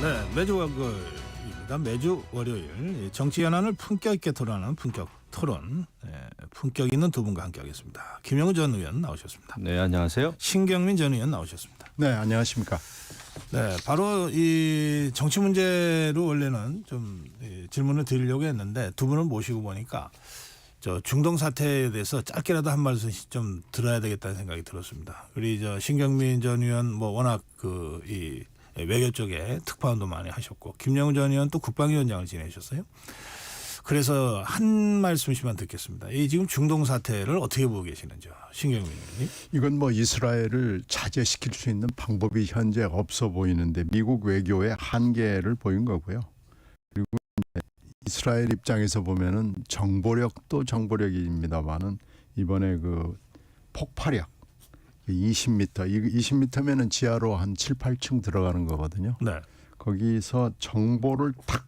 네, 매주 월요일입니다. 매주 월요일 정치 현안을 품격 있게 토론하는 품격 토론. 품격 있는 두 분과 함께하겠습니다. 김영우 전 의원 나오셨습니다. 네, 안녕하세요. 신경민 전 의원 나오셨습니다. 네, 안녕하십니까. 네, 바로 이 정치 문제로 원래는 좀 질문을 드리려고 했는데 두 분을 모시고 보니까 저 중동 사태에 대해서 짧게라도 한 말씀씩 좀 들어야 되겠다는 생각이 들었습니다. 그리고 저 신경민 전 의원 뭐 워낙 이 외교 쪽에 특파원도 많이 하셨고 김영우 전 의원 또 국방위원장을 지내셨어요. 그래서 한 말씀씩만 듣겠습니다. 이 지금 중동 사태를 어떻게 보고 계시는지요, 신경민 의원님? 이건 뭐 이스라엘을 자제시킬 수 있는 방법이 현재 없어 보이는데 미국 외교의 한계를 보인 거고요. 그리고 이스라엘 입장에서 보면은 정보력도 정보력입니다만은 이번에 그 폭발력 20m, 20m면은 지하로 한 7, 8층 들어가는 거거든요. 네. 거기서 정보를 탁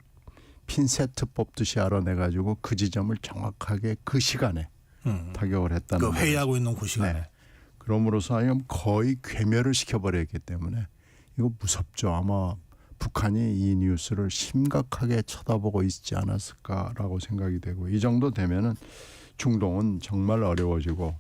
핀세트 뽑듯이 알아내가지고 그 지점을 정확하게 그 시간에 타격을 했다는 그 회의하고 있는 그 시간에. 네. 그럼으로써 거의 괴멸을 시켜버렸기 때문에 이거 무섭죠. 아마 북한이 이 뉴스를 심각하게 쳐다보고 있지 않았을까라고 생각이 되고 이 정도 되면은 중동은 정말 어려워지고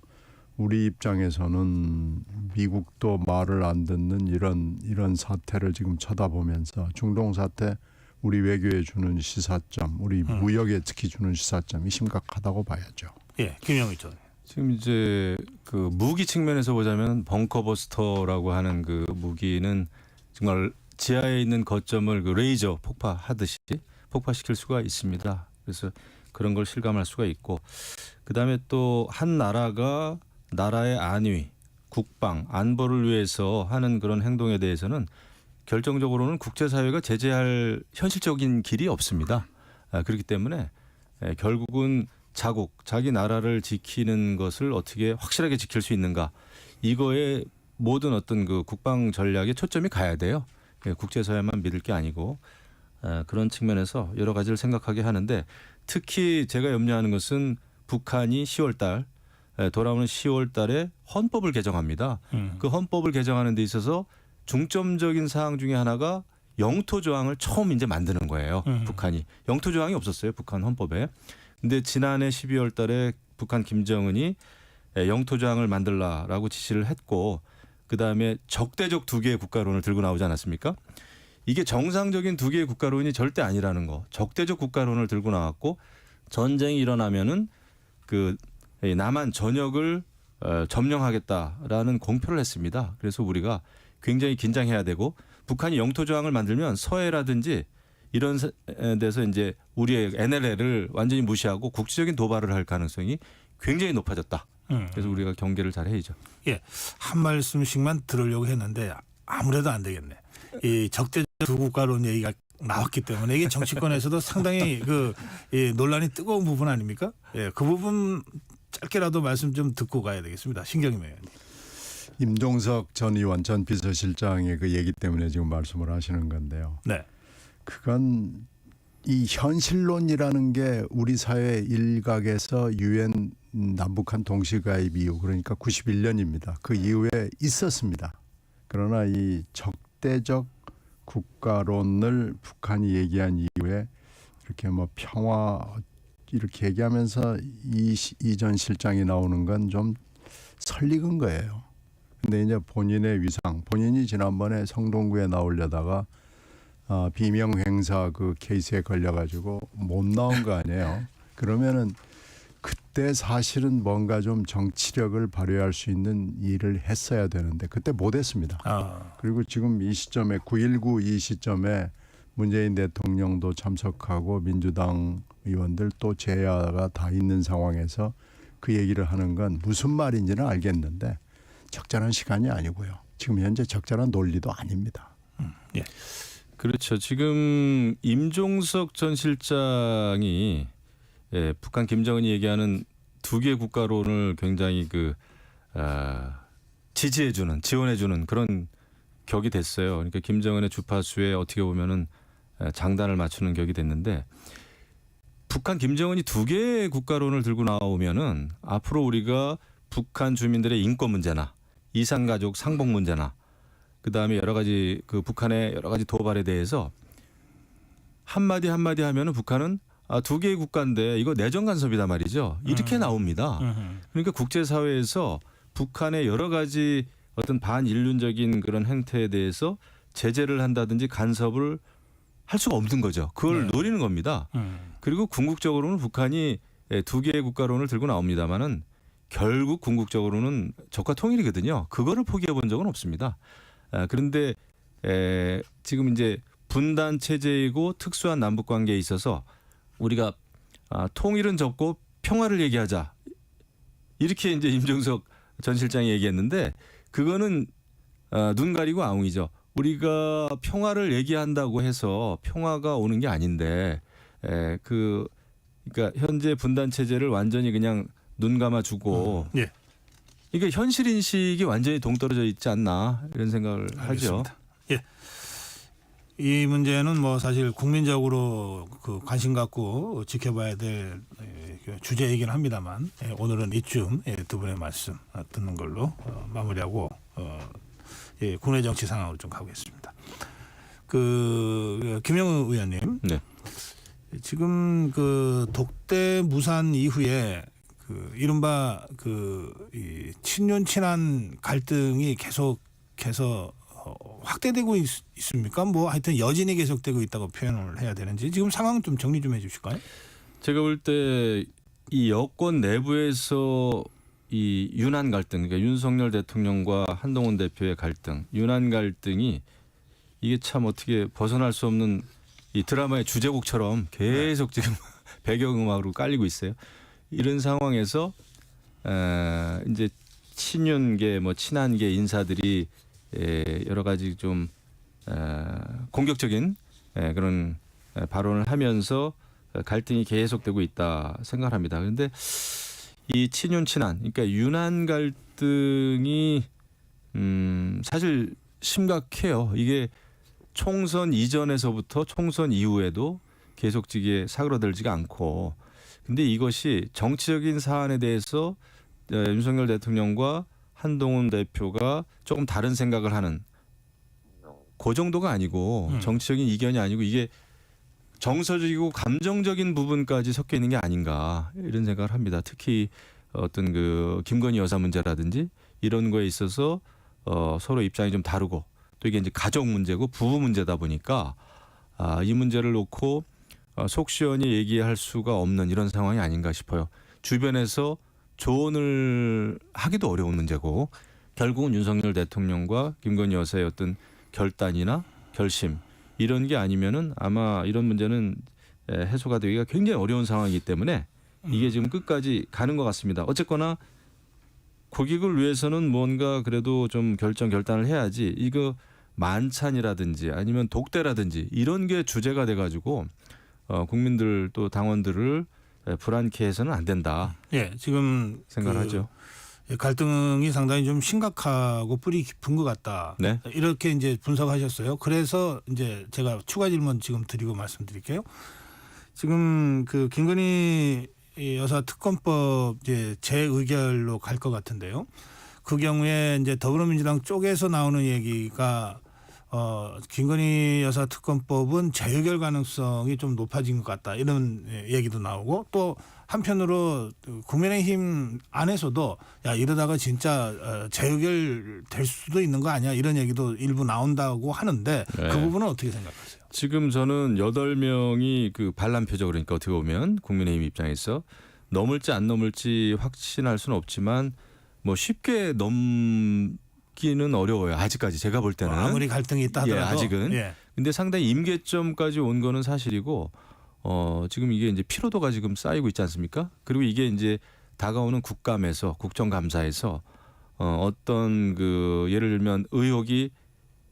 우리 입장에서는 미국도 말을 안 듣는 이런 사태를 지금 쳐다보면서 중동 사태 우리 외교에 주는 시사점, 우리 무역에 특히 주는 시사점이 심각하다고 봐야죠. 예, 김영우 전. 지금 이제 그 무기 측면에서 보자면 벙커버스터라고 하는 그 무기는 정말 지하에 있는 거점을 그 레이저 폭파하듯이 폭파시킬 수가 있습니다. 그래서 그런 걸 실감할 수가 있고, 그 다음에 또 한 나라가 나라의 안위, 국방, 안보를 위해서 하는 그런 행동에 대해서는 결정적으로는 국제사회가 제재할 현실적인 길이 없습니다. 그렇기 때문에 결국은 자기 나라를 지키는 것을 어떻게 확실하게 지킬 수 있는가, 이거에 모든 어떤 그 국방 전략에 초점이 가야 돼요. 국제사회만 믿을 게 아니고 그런 측면에서 여러 가지를 생각하게 하는데, 특히 제가 염려하는 것은 북한이 10월 달 돌아오는 10월 달에 헌법을 개정합니다. 그 헌법을 개정하는 데 있어서 중점적인 사항 중에 하나가 영토 조항을 처음 이제 만드는 거예요. 북한이 영토 조항이 없었어요, 북한 헌법에. 근데 지난해 12월 달에 북한 김정은이 영토 조항을 만들라라고 지시를 했고, 그다음에 적대적 두 개의 국가론을 들고 나오지 않았습니까? 이게 정상적인 두 개의 국가론이 절대 아니라는 거. 적대적 국가론을 들고 나왔고, 전쟁이 일어나면은 그 남한 전역을 점령하겠다라는 공표를 했습니다. 그래서 우리가 굉장히 긴장해야 되고, 북한이 영토 조항을 만들면 서해라든지 이런 데서 이제 우리의 NLL을 완전히 무시하고 국지적인 도발을 할 가능성이 굉장히 높아졌다. 그래서 우리가 경계를 잘 해야죠. 예, 한 말씀씩만 들으려고 했는데 아무래도 안 되겠네. 이 적대적 두 국가론 얘기가 나왔기 때문에 이게 정치권에서도 상당히 이 논란이 뜨거운 부분 아닙니까? 예, 그 부분 짧게라도 말씀 좀 듣고 가야 되겠습니다. 신경민 의원님. 임종석 전 의원 전 비서실장의 그 얘기 때문에 지금 말씀을 하시는 건데요. 네. 그건 이 현실론이라는 게 우리 사회 일각에서 유엔 남북한 동시가입 이후, 그러니까 91년입니다. 그 이후에 있었습니다. 그러나 이 적대적 국가론을 북한이 얘기한 이후에 이렇게 뭐 평화 이렇게 얘기하면서 이 전 실장이 나오는 건 좀 설익은 거예요. 근데 이제 본인의 위상, 본인이 지난번에 성동구에 나오려다가 비명 행사 그 케이스에 걸려가지고 못 나온 거 아니에요. 그러면은 그때 사실은 뭔가 좀 정치력을 발휘할 수 있는 일을 했어야 되는데 그때 못했습니다. 그리고 지금 이 시점에 9.19 이 시점에 문재인 대통령도 참석하고 민주당 의원들 또 제야가 다 있는 상황에서 그 얘기를 하는 건 무슨 말인지는 알겠는데 적절한 시간이 아니고요. 지금 현재 적절한 논리도 아닙니다. 예. 그렇죠. 지금 임종석 전 실장이 북한 김정은이 얘기하는 두 개의 국가론을 굉장히 지지해주는, 지원해주는 그런 격이 됐어요. 그러니까 김정은의 주파수에 어떻게 보면은 장단을 맞추는 격이 됐는데, 북한 김정은이 두 개의 국가론을 들고 나오면은 앞으로 우리가 북한 주민들의 인권 문제나 이산가족 상봉 문제나 그다음에 여러 가지 그 북한의 여러 가지 도발에 대해서 한마디 하면은 북한은 두 개의 국가인데 이거 내정 간섭이다 말이죠. 이렇게 나옵니다. 그러니까 국제사회에서 북한의 여러 가지 어떤 반인륜적인 그런 행태에 대해서 제재를 한다든지 간섭을 할 수가 없는 거죠. 그걸 노리는 겁니다. 그리고 궁극적으로는 북한이 두 개의 국가론을 들고 나옵니다마는 결국 궁극적으로는 적과 통일이거든요. 그거를 포기해 본 적은 없습니다. 그런데 지금 이제 분단 체제이고 특수한 남북 관계에 있어서 우리가 통일은 접고 평화를 얘기하자. 이렇게 이제 임종석 전 실장이 얘기했는데 그거는 눈 가리고 아웅이죠. 우리가 평화를 얘기한다고 해서 평화가 오는 게 아닌데 그러니까 현재 분단 체제를 완전히 그냥 눈 감아주고 예. 이게 현실 인식이 완전히 동떨어져 있지 않나 이런 생각을 하죠. 알겠습니다. 예. 이 문제는 뭐 사실 국민적으로 그 관심 갖고 지켜봐야 될 주제이긴 합니다만 오늘은 이쯤 두 분의 말씀 듣는 걸로 마무리하고 국내 정치 상황으로 좀 가보겠습니다. 그 김영우 의원님, 네. 지금 그 독대 무산 이후에 그 이른바 이 친윤 친한 갈등이 계속해서 확대되고 있습니까? 뭐 하여튼 여진이 계속되고 있다고 표현을 해야 되는지 지금 상황 좀 정리 좀 해주실까요? 제가 볼 때 이 여권 내부에서 이 윤한 갈등, 그러니까 윤석열 대통령과 한동훈 대표의 갈등, 윤한 갈등이 이게 참 어떻게 벗어날 수 없는 이 드라마의 주제곡처럼 계속 지금 배경음악으로 깔리고 있어요. 이런 상황에서 이제 친윤계, 뭐 친한계 인사들이 여러 가지 좀 공격적인 그런 발언을 하면서 갈등이 계속되고 있다 생각합니다. 그런데 이 친윤 친한, 그러니까 윤한 갈등이 사실 심각해요. 이게 총선 이전에서부터 총선 이후에도 계속지게 사그러들지가 않고, 근데 이것이 정치적인 사안에 대해서 윤석열 대통령과 한동훈 대표가 조금 다른 생각을 하는 그 정도가 아니고 정치적인 이견이 아니고 이게 정서적이고 감정적인 부분까지 섞여 있는 게 아닌가 이런 생각을 합니다. 특히 어떤 그 김건희 여사 문제라든지 이런 거에 있어서 서로 입장이 좀 다르고 또 이게 이제 가족 문제고 부부 문제다 보니까 이 문제를 놓고 속 시원히 얘기할 수가 없는 이런 상황이 아닌가 싶어요. 주변에서 조언을 하기도 어려운 문제고 결국은 윤석열 대통령과 김건희 여사의 어떤 결단이나 결심 이런 게 아니면은 아마 이런 문제는 해소가 되기가 굉장히 어려운 상황이기 때문에 이게 지금 끝까지 가는 것 같습니다. 어쨌거나 국익을 위해서는 뭔가 그래도 좀 결단을 해야지 이거 만찬이라든지 아니면 독대라든지 이런 게 주제가 돼가지고 국민들 또 당원들을 불안케 해서는 안 된다. 예, 지금 생각하죠. 갈등이 상당히 좀 심각하고 뿌리 깊은 것 같다. 네. 이렇게 이제 분석하셨어요. 그래서 이제 제가 추가 질문 지금 드리고 말씀드릴게요. 지금 그 김건희 여사 특검법 이제 재의결로 갈 것 같은데요. 그 경우에 이제 더불어민주당 쪽에서 나오는 얘기가 김건희 여사 특검법은 재의결 가능성이 좀 높아진 것 같다 이런 얘기도 나오고 또 한편으로 국민의힘 안에서도 야 이러다가 진짜 재의결 될 수도 있는 거 아니야 이런 얘기도 일부 나온다고 하는데 네. 그 부분은 어떻게 생각하세요? 지금 저는 8명이 그 반란표죠. 그러니까 어떻게 보면 국민의힘 입장에서 넘을지 안 넘을지 확신할 수는 없지만 뭐 쉽게 넘기는 어려워요. 아직까지 제가 볼 때는. 아무리 갈등이 있다 하더라도. 아직은. 예. 근데 상당히 임계점까지 온 거는 사실이고 지금 이게 이제 피로도가 지금 쌓이고 있지 않습니까? 그리고 이게 이제 다가오는 국감에서 국정감사에서 어떤 그 예를 들면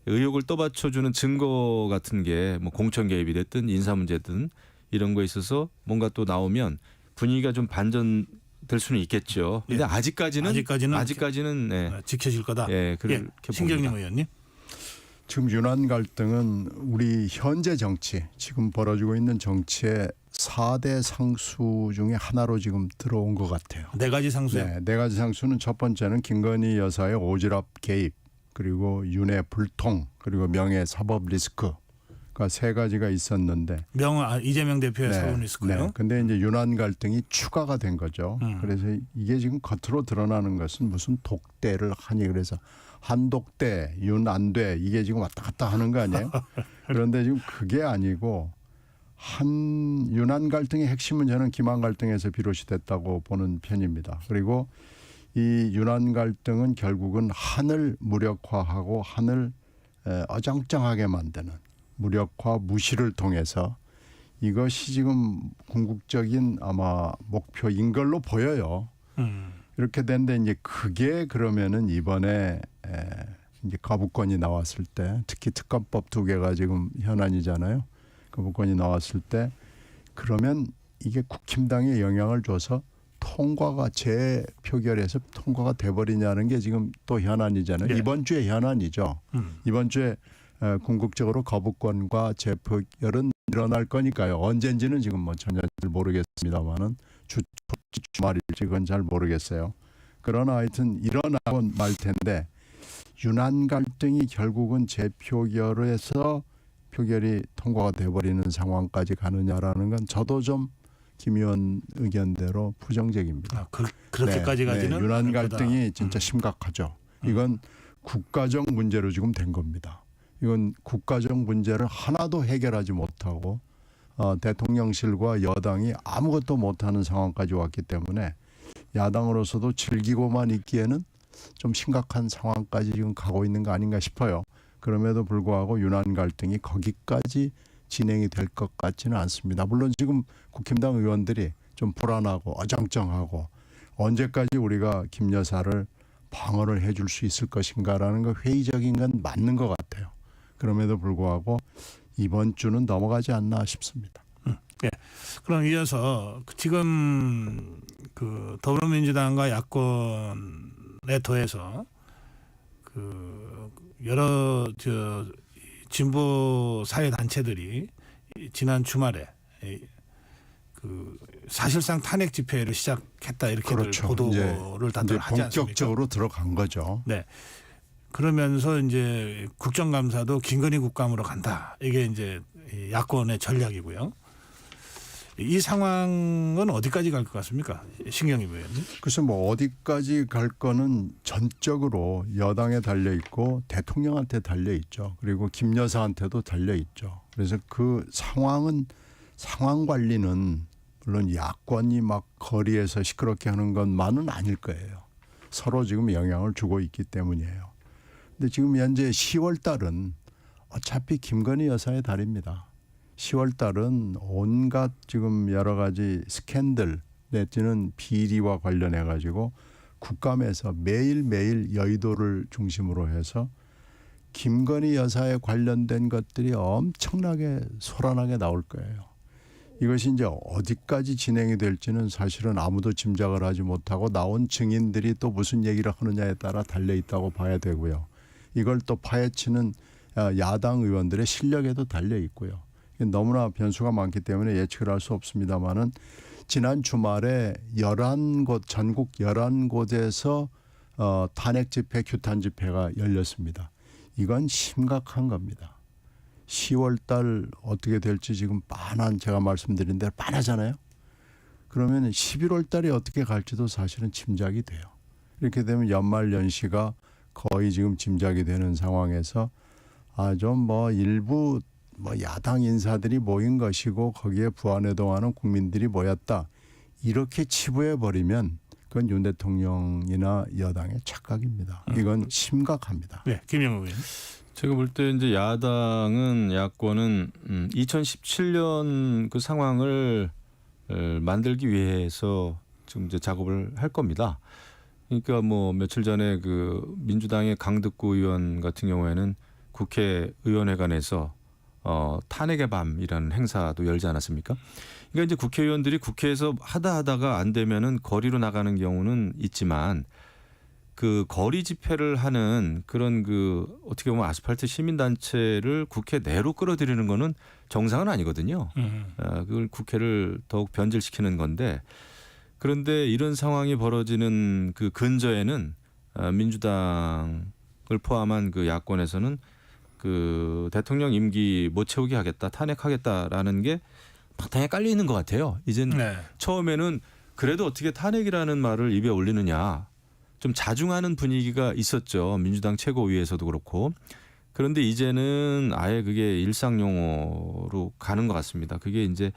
의혹을 떠받쳐주는 증거 같은 게 뭐 공천 개입이 됐든 인사 문제든 이런 거에 있어서 뭔가 또 나오면 분위기가 좀 반전될 수는 있겠죠. 근데 예. 아직까지는 네. 지켜질 거다. 예, 그렇게 신경림 봅니다. 의원님. 지금 윤한 갈등은 우리 현재 정치, 지금 벌어지고 있는 정치의 4대 상수 중에 하나로 지금 들어온 것 같아요. 네 가지 상수요. 네, 네 가지 상수는 첫 번째는 김건희 여사의 오지랖 개입, 그리고 윤회 불통, 그리고 명예 사법 리스크. 그러니까 세 가지가 있었는데 이재명 대표의 사고는 있을 거예요. 네. 근데 이제 윤안 갈등이 추가가 된 거죠. 그래서 이게 지금 겉으로 드러나는 것은 무슨 독대를 하니 그래서 한독대, 윤안대 이게 지금 왔다 갔다 하는 거 아니에요? 그런데 지금 그게 아니고 윤안 갈등의 핵심은 저는 김한 갈등에서 비롯이 됐다고 보는 편입니다. 그리고 이 윤안 갈등은 결국은 한을 무력화하고 한을 어정쩡하게 만드는 무력화 무시를 통해서 이것이 지금 궁극적인 아마 목표인 걸로 보여요. 이렇게 된데 이제 그게 그러면은 이번에 이제 거부권이 나왔을 때 특히 특검법 2개가 지금 현안이잖아요. 거부권이 나왔을 때 그러면 이게 국힘당에 영향을 줘서 통과가 재표결에서 통과가 돼버리냐는 게 지금 또 현안이잖아요. 네. 이번 주에 현안이죠. 이번 주에 궁극적으로 거부권과 재표결은 일어날 거니까요. 언젠지는 지금 뭐 전혀 모르겠습니다만은 주말일지 그건 잘 모르겠어요. 그러나 하여튼 일어나고 말 텐데 윤안 갈등이 결국은 재표결에서 표결이 통과가 돼버리는 상황까지 가느냐라는 건 저도 좀 김 의원 의견대로 부정적입니다. 그렇게까지 가지는 윤안 갈등이 진짜 심각하죠. 이건 국가적 문제로 지금 된 겁니다. 이건 국가적 문제를 하나도 해결하지 못하고 대통령실과 여당이 아무것도 못하는 상황까지 왔기 때문에 야당으로서도 즐기고만 있기에는 좀 심각한 상황까지 지금 가고 있는 거 아닌가 싶어요. 그럼에도 불구하고 윤안 갈등이 거기까지 진행이 될 것 같지는 않습니다. 물론 지금 국힘당 의원들이 좀 불안하고 어정쩡하고 언제까지 우리가 김 여사를 방어를 해줄 수 있을 것인가라는 거 회의적인 건 맞는 것 같아요. 그럼에도 불구하고 이번 주는 넘어가지 않나 싶습니다. 예. 그럼 이어서 지금 그 더불어민주당과 야권에 더해서 그 여러 진보 사회 단체들이 지난 주말에 그 사실상 탄핵 집회를 시작했다 이렇게 그렇죠. 보도를 다들 하지 않습니까? 본격적으로 들어간 거죠. 네. 그러면서 이제 국정감사도 김건희 국감으로 간다. 이게 이제 야권의 전략이고요. 이 상황은 어디까지 갈 것 같습니까, 신경임 의원님? 그래서 뭐 어디까지 갈 거는 전적으로 여당에 달려 있고 대통령한테 달려 있죠. 그리고 김 여사한테도 달려 있죠. 그래서 그 상황 관리는 물론 야권이 막 거리에서 시끄럽게 하는 것만은 아닐 거예요. 서로 지금 영향을 주고 있기 때문이에요. 근데 지금 현재 10월 달은 어차피 김건희 여사의 달입니다. 10월 달은 온갖 지금 여러 가지 스캔들 내지는 비리와 관련해 가지고 국감에서 매일매일 여의도를 중심으로 해서 김건희 여사에 관련된 것들이 엄청나게 소란하게 나올 거예요. 이것이 이제 어디까지 진행이 될지는 사실은 아무도 짐작을 하지 못하고 나온 증인들이 또 무슨 얘기를 하느냐에 따라 달려 있다고 봐야 되고요. 이걸 또 파헤치는 야당 의원들의 실력에도 달려 있고요. 너무나 변수가 많기 때문에 예측을 할 수 없습니다만은 지난 주말에 11곳 전국 11곳에서 탄핵 집회, 규탄 집회가 열렸습니다. 이건 심각한 겁니다. 10월 달 어떻게 될지 지금 제가 말씀드린 대로 빤하잖아요. 그러면 11월 달이 어떻게 갈지도 사실은 짐작이 돼요. 이렇게 되면 연말 연시가 거의 지금 짐작이 되는 상황에서 좀 일부 야당 인사들이 모인 것이고 거기에 부안해동하는 국민들이 모였다. 이렇게 치부해 버리면 그건 윤 대통령이나 여당의 착각입니다. 이건 심각합니다. 네, 김영우 의원. 제가 볼 때 이제 야권은 2017년 그 상황을 만들기 위해서 지금 이제 작업을 할 겁니다. 그러니까 뭐 며칠 전에 그 민주당의 강득구 의원 같은 경우에는 국회의원회관에서 탄핵의 밤이라는 행사도 열지 않았습니까? 그러니까 이제 국회의원들이 국회에서 하다가 안 되면은 거리로 나가는 경우는 있지만 그 거리 집회를 하는 그런 그 어떻게 보면 아스팔트 시민단체를 국회 내로 끌어들이는 거는 정상은 아니거든요. 그걸 국회를 더욱 변질시키는 건데 그런데 이런 상황이 벌어지는 그 근저에는 민주당을 포함한 그 야권에서는 그 대통령 임기 못 채우게 하겠다, 탄핵하겠다라는 게 바탕에 깔려 있는 것 같아요. 이젠 네. 처음에는 그래도 어떻게 탄핵이라는 말을 입에 올리느냐 좀 자중하는 분위기가 있었죠. 민주당 최고위에서도 그렇고. 그런데 이제는 아예 그게 일상 용어로 가는 것 같습니다. 그게 이제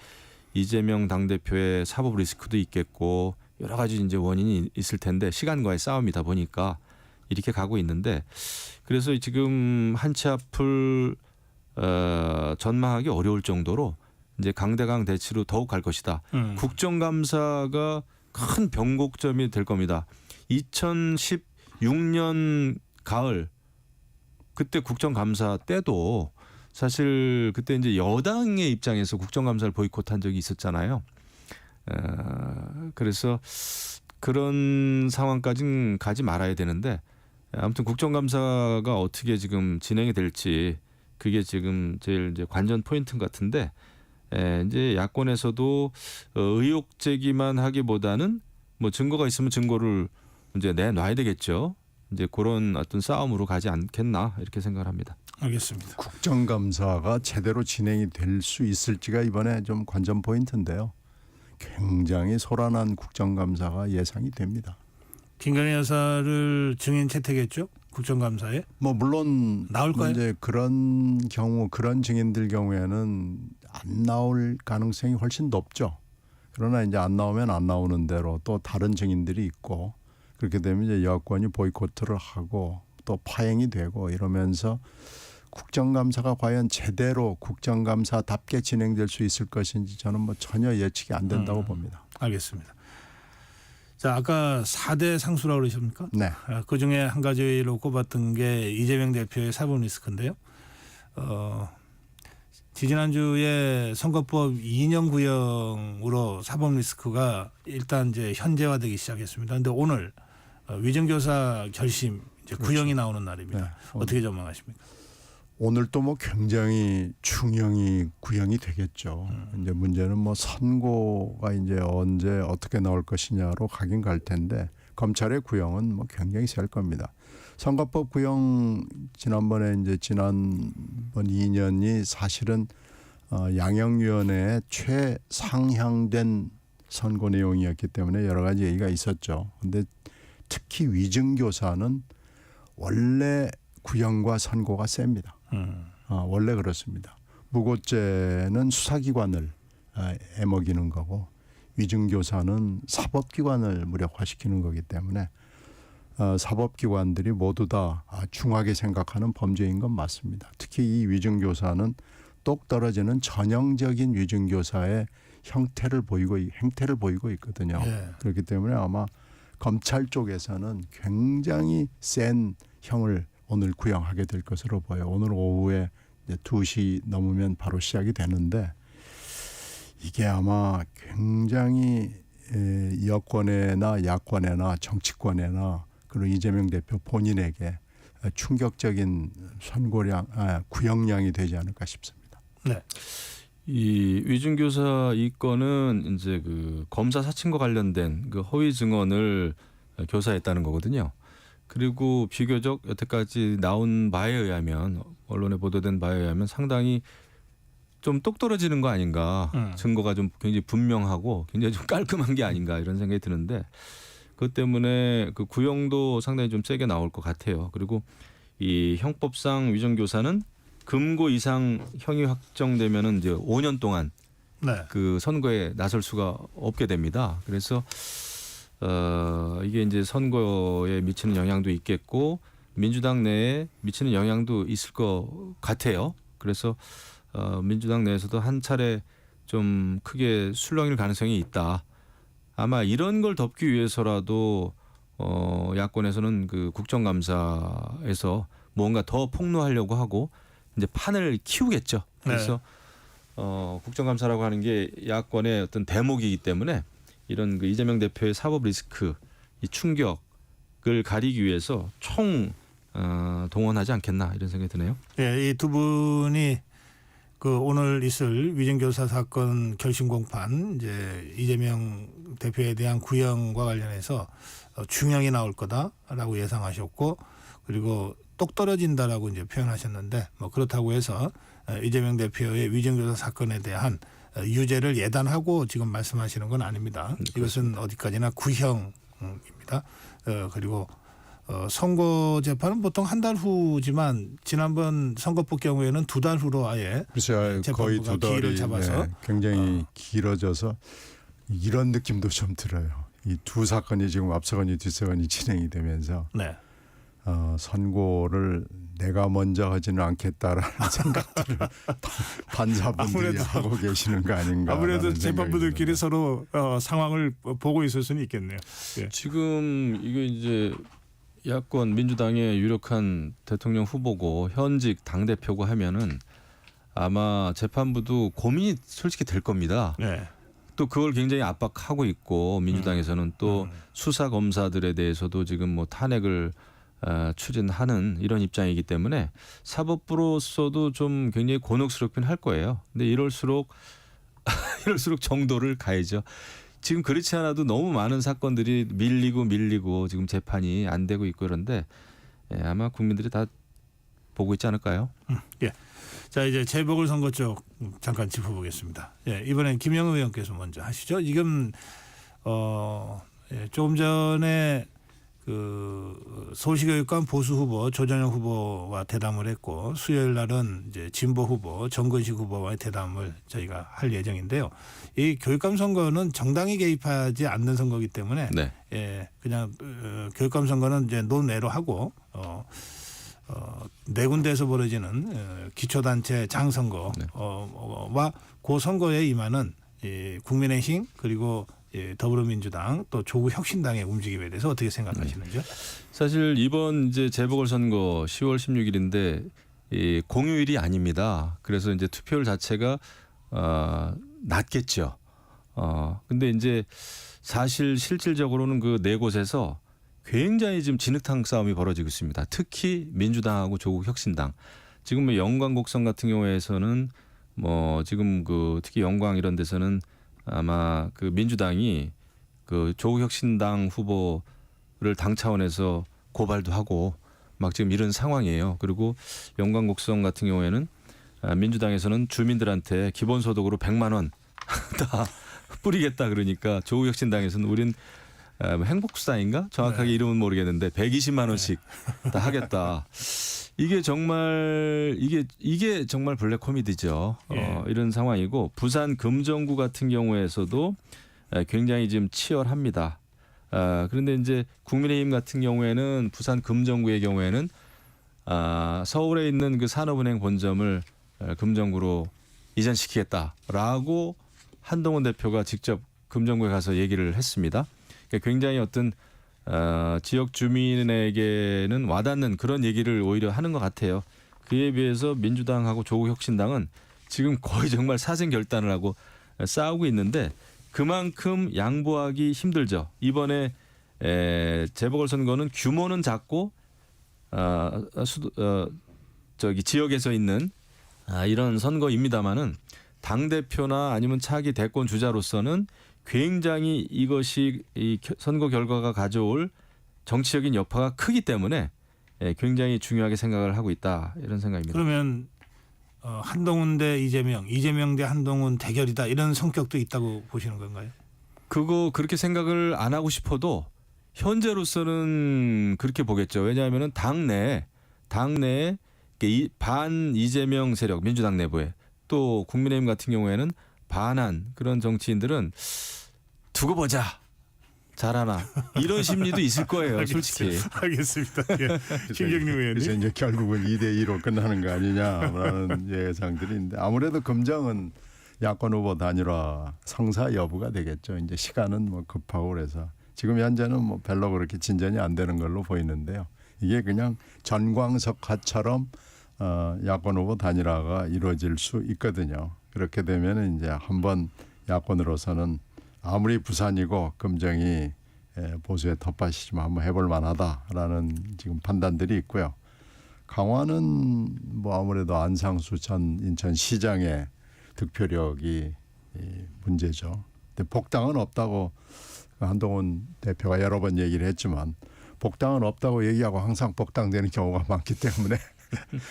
이재명 당대표의 사법 리스크도 있겠고 여러 가지 이제 원인이 있을 텐데 시간과의 싸움이다 보니까 이렇게 가고 있는데 그래서 지금 한 치 앞을 전망하기 어려울 정도로 이제 강대강 대치로 더욱 갈 것이다. 국정감사가 큰 변곡점이 될 겁니다. 2016년 가을 그때 국정감사 때도 사실 그때 이제 여당의 입장에서 국정감사를 보이콧한 적이 있었잖아요. 그래서 그런 상황까지는 가지 말아야 되는데 아무튼 국정감사가 어떻게 지금 진행이 될지 그게 지금 제일 이제 관전 포인트 같은데 이제 야권에서도 의혹 제기만 하기보다는 뭐 증거가 있으면 증거를 이제 내놔야 되겠죠. 이제 그런 어떤 싸움으로 가지 않겠나 이렇게 생각을 합니다. 알겠습니다. 국정감사가 제대로 진행이 될 수 있을지가 이번에 좀 관전 포인트인데요. 굉장히 소란한 국정감사가 예상이 됩니다. 김건희 여사를 증인 채택했죠? 국정감사에. 뭐 물론 나올까요? 이제 그런 경우 그런 증인들 경우에는 안 나올 가능성이 훨씬 높죠. 그러나 이제 안 나오면 안 나오는 대로 또 다른 증인들이 있고 그렇게 되면 이제 여권이 보이콧을 하고 또 파행이 되고 이러면서 국정감사가 과연 제대로 국정감사답게 진행될 수 있을 것인지 저는 뭐 전혀 예측이 안 된다고 봅니다. 알겠습니다. 자, 아까 4대 상수라고 그러십니까? 네. 그중에 한 가지로 꼽았던 게 이재명 대표의 사법 리스크인데요. 지지난주에 선거법 2년 구형으로 사법 리스크가 일단 이제 현재화되기 시작했습니다. 그런데 오늘 위정교사 결심 이제 그렇죠. 구형이 나오는 날입니다. 네. 어떻게 전망하십니까? 오늘 또 뭐 굉장히 중형이 구형이 되겠죠. 이제 문제는 뭐 선고가 이제 언제 어떻게 나올 것이냐로 가긴 갈 텐데 검찰의 구형은 뭐 굉장히 셀 겁니다. 선거법 구형 지난번 2년이 사실은 양형위원회의 최상향된 선고 내용이었기 때문에 여러 가지 얘기가 있었죠. 그런데 특히 위증교사는 원래 구형과 선고가 셉니다. 원래 그렇습니다. 무고죄는 수사기관을 애먹이는 거고 위증교사는 사법기관을 무력화시키는 거기 때문에 사법기관들이 모두 다 중하게 생각하는 범죄인 건 맞습니다. 특히 이 위증교사는 똑 떨어지는 전형적인 위증교사의 행태를 보이고 있거든요. 예. 그렇기 때문에 아마 검찰 쪽에서는 굉장히 센 형을 오늘 구형하게 될 것으로 보여요. 오늘 오후에 이제 2시 넘으면 바로 시작이 되는데 이게 아마 굉장히 여권에나 야권에나 정치권에나 그리고 이재명 대표 본인에게 충격적인 구형량이 되지 않을까 싶습니다. 네. 이 위증교사 이 건은 이제 그 검사 사칭과 관련된 그 허위 증언을 교사했다는 거거든요. 그리고 비교적 여태까지 나온 바에 의하면 언론에 보도된 바에 의하면 상당히 좀 똑 떨어지는 거 아닌가. 증거가 좀 굉장히 분명하고 굉장히 좀 깔끔한 게 아닌가 이런 생각이 드는데 그것 때문에 그 구형도 상당히 좀 세게 나올 것 같아요. 그리고 이 형법상 위정교사는 금고 이상 형이 확정되면은 이제 5년 동안 네. 그 선거에 나설 수가 없게 됩니다. 그래서 이게 이제 선거에 미치는 영향도 있겠고 민주당 내에 미치는 영향도 있을 것 같아요. 그래서 민주당 내에서도 한 차례 좀 크게 술렁일 가능성이 있다. 아마 이런 걸 덮기 위해서라도 야권에서는 그 국정감사에서 뭔가 더 폭로하려고 하고 이제 판을 키우겠죠. 그래서 국정감사라고 하는 게 야권의 어떤 대목이기 때문에 이런 그 이재명 대표의 사법 리스크, 이 충격을 가리기 위해서 동원하지 않겠나 이런 생각이 드네요. 예, 이 두 분이 그 오늘 있을 위증교사 사건 결심 공판 이제 이재명 대표에 대한 구형과 관련해서 중형이 나올 거다라고 예상하셨고 그리고 똑 떨어진다라고 이제 표현하셨는데 뭐 그렇다고 해서 이재명 대표의 위정조사 사건에 대한 유죄를 예단하고 지금 말씀하시는 건 아닙니다. 이것은 어디까지나 구형입니다. 그리고 선거 재판은 보통 한 달 후지만 지난번 선거법 경우에는 2달 후로 아예 그렇죠. 거의 재판부가 두 달이 기일을 잡아서 굉장히 길어져서 이런 느낌도 좀 들어요. 이 두 사건이 지금 앞서거니 뒤서거니 진행이 되면서 네. 선고를 내가 먼저 하지는 않겠다라는 생각들을 판사분들이 아무래도- 하고 계시는 거 아닌가. 아무래도 재판부들끼리 서로 상황을 보고 있을 수는 있겠네요. 예. 지금 이게 이제 야권 민주당의 유력한 대통령 후보고 현직 당 대표고 하면은 아마 재판부도 고민이 솔직히 될 겁니다. 네. 또 그걸 굉장히 압박하고 있고 민주당에서는 또 수사 검사들에 대해서도 지금 뭐 탄핵을 추진하는 이런 입장이기 때문에 사법부로서도 좀 굉장히 곤혹스럽긴 할 거예요. 근데 이럴수록 정도를 가야죠. 지금 그렇지 않아도 너무 많은 사건들이 밀리고 지금 재판이 안 되고 있고 그런데 아마 국민들이 다 보고 있지 않을까요? 예. 자 이제 재보궐선거 쪽 잠깐 짚어보겠습니다. 예, 이번엔 김영우 의원께서 먼저 하시죠. 지금 조금 전에 그 서울시교육감 보수 후보 조정현 후보와 대담을 했고 수요일 날은 이제 진보 후보 정근식 후보와의 대담을 저희가 할 예정인데요. 이 교육감 선거는 정당이 개입하지 않는 선거이기 때문에 네. 예, 그냥 교육감 선거는 이제 논외로 하고 네 군데에서 벌어지는 기초단체 장선거와 네. 그 선거에 임하는 국민의힘 그리고 더불어민주당 또 조국혁신당의 움직임에 대해서 어떻게 생각하시는지요? 사실 이번 이제 재보궐선거 10월 16일인데 공휴일이 아닙니다. 그래서 이제 투표율 자체가 낮겠죠. 근데 이제 사실 실질적으로는 그 네 곳에서 굉장히 지금 진흙탕 싸움이 벌어지고 있습니다. 특히 민주당하고 조국혁신당. 지금 뭐 영광 곡성 같은 경우에서는 뭐 지금 그 특히 영광 이런 데서는 아마 그 민주당이 그 조국혁신당 후보를 당 차원에서 고발도 하고 막 지금 이런 상황이에요. 그리고 영광 곡성 같은 경우에는 민주당에서는 주민들한테 기본소득으로 100만 원 다 뿌리겠다 그러니까 조국혁신당에서는 우린 행복수당인가? 정확하게 네. 이름은 모르겠는데 120만 원씩 다 하겠다. 이게 정말 블랙 코미디죠. 예. 이런 상황이고 부산 금정구 같은 경우에서도 굉장히 지금 치열합니다. 그런데 이제 국민의힘 같은 경우에는 부산 금정구의 경우에는 서울에 있는 그 산업은행 본점을 금정구로 이전시키겠다라고 한동훈 대표가 직접 금정구에 가서 얘기를 했습니다. 그러니까 굉장히 어떤 지역 주민에게는 와닿는 그런 얘기를 오히려 하는 것 같아요. 그에 비해서 민주당하고 조국혁신당은 지금 거의 정말 사생결단을 하고 싸우고 있는데 그만큼 양보하기 힘들죠. 이번에 재보궐선거는 규모는 작고 지역에서 있는 이런 선거입니다마는 당 대표나 아니면 차기 대권 주자로서는 굉장히 이것이 이 선거 결과가 가져올 정치적인 여파가 크기 때문에 굉장히 중요하게 생각을 하고 있다 이런 생각입니다. 그러면 한동훈 대 이재명, 이재명 대 한동훈 대결이다 이런 성격도 있다고 보시는 건가요? 그렇게 생각을 안 하고 싶어도 현재로서는 그렇게 보겠죠. 왜냐하면은 당내에 반 이재명 세력 민주당 내부에 또 국민의힘 같은 경우에는 반한 그런 정치인들은 두고 보자 잘하나 이런 심리도 있을 거예요. 솔직히. 알겠습니다. 예. 김경림 의원님. 그래서 이제 결국은 2대2로 끝나는 거 아니냐라는 예상들이 있는데 아무래도 금정은 야권 후보 단일화 성사 여부가 되겠죠. 이제 시간은 뭐 급하고 그래서 지금 현재는 뭐 별로 그렇게 진전이 안 되는 걸로 보이는데요. 이게 그냥 전광석화처럼 야권 후보 단일화가 이루어질 수 있거든요. 그렇게 되면 이제 한번 야권으로서는 아무리 부산이고 금정이 보수의 텃밭이지만 한번 해볼 만하다라는 지금 판단들이 있고요. 강화는 뭐 아무래도 안상수 전 인천시장의 득표력이 문제죠. 근데 복당은 없다고 한동훈 대표가 여러 번 얘기를 했지만 복당은 없다고 얘기하고 항상 복당되는 경우가 많기 때문에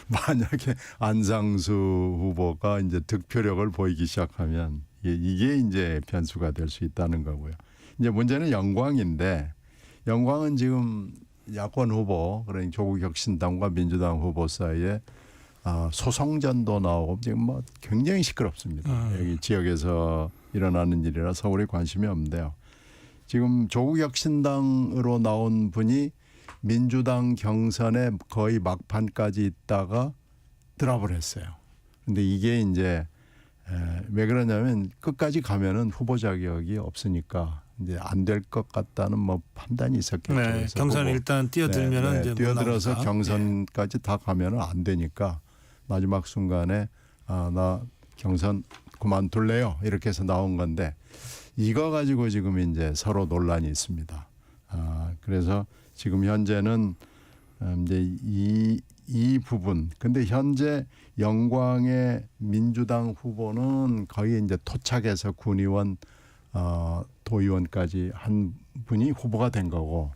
만약에 안상수 후보가 이제 득표력을 보이기 시작하면 이게 이제 변수가 될 수 있다는 거고요. 이제 문제는 영광인데 영광은 지금 야권 후보 그러니까 조국혁신당과 민주당 후보 사이에 소송전도 나오고 지금 뭐 굉장히 시끄럽습니다. 여기 지역에서 일어나는 일이라 서울에 관심이 없는데요. 지금 조국혁신당으로 나온 분이 민주당 경선에 거의 막판까지 있다가 드랍을 했어요. 근데 이게 이제 왜 그러냐면 끝까지 가면은 후보 자격이 없으니까 이제 안 될 것 같다는 뭐 판단이 있었겠죠. 네, 그래서 경선 후보, 일단 뛰어들면은 이제 못 뛰어들어서 나오니까. 경선까지 다 가면은 안 되니까 마지막 순간에 나 경선 그만둘래요 이렇게 해서 나온 건데 이거 가지고 지금 이제 서로 논란이 있습니다. 그래서 지금 현재는 이제 이 부분. 근데 현재 영광의 민주당 후보는 거의 이제 토착해서 군의원, 도의원까지 한 분이 후보가 된 거고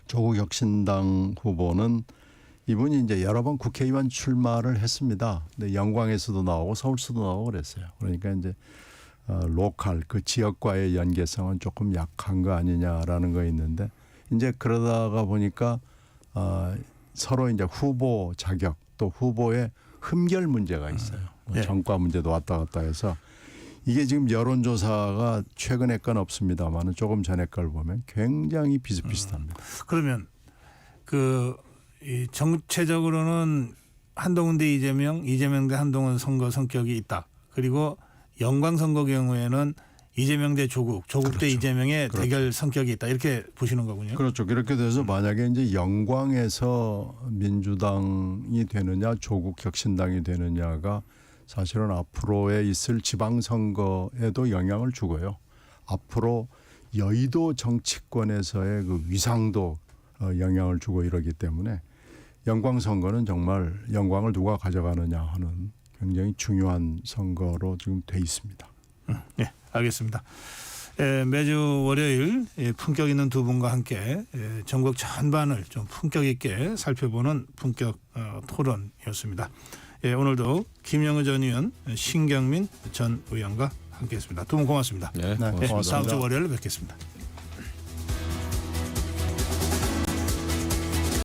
조국혁신당 후보는 이분이 이제 여러 번 국회의원 출마를 했습니다. 근데 영광에서도 나오고 서울서도 나오고 그랬어요. 그러니까 이제 로컬 그 지역과의 연계성은 조금 약한 거 아니냐라는 거 있는데 이제 그러다가 보니까 서로 이제 후보 자격 또 후보의 흠결 문제가 있어요. 뭐 네. 정과 문제도 왔다 갔다 해서 이게 지금 여론조사가 최근에 건 없습니다만은 조금 전에 걸 보면 굉장히 비슷비슷합니다. 그러면 이 정체적으로는 한동훈 대 이재명, 이재명 대 한동훈 선거 성격이 있다. 그리고 영광 선거 경우에는 이재명 대 조국, 조국 대 그렇죠. 이재명의 그렇죠. 대결 성격이 있다. 이렇게 보시는 거군요. 그렇죠. 그렇게 돼서 만약에 이제 영광에서 민주당이 되느냐 조국 혁신당이 되느냐가 사실은 앞으로에 있을 지방선거에도 영향을 주고요. 앞으로 여의도 정치권에서의 그 위상도 영향을 주고 이러기 때문에 영광 선거는 정말 영광을 누가 가져가느냐 하는 굉장히 중요한 선거로 지금 돼 있습니다. 네, 알겠습니다. 매주 월요일 품격 있는 두 분과 함께 전국 전반을 좀 품격 있게 살펴보는 품격 토론이었습니다. 오늘도 김영우 전 의원, 신경민 전 의원과 함께했습니다. 두 분 고맙습니다. 네, 네, 고맙습니다. 다음 주 월요일에 뵙겠습니다.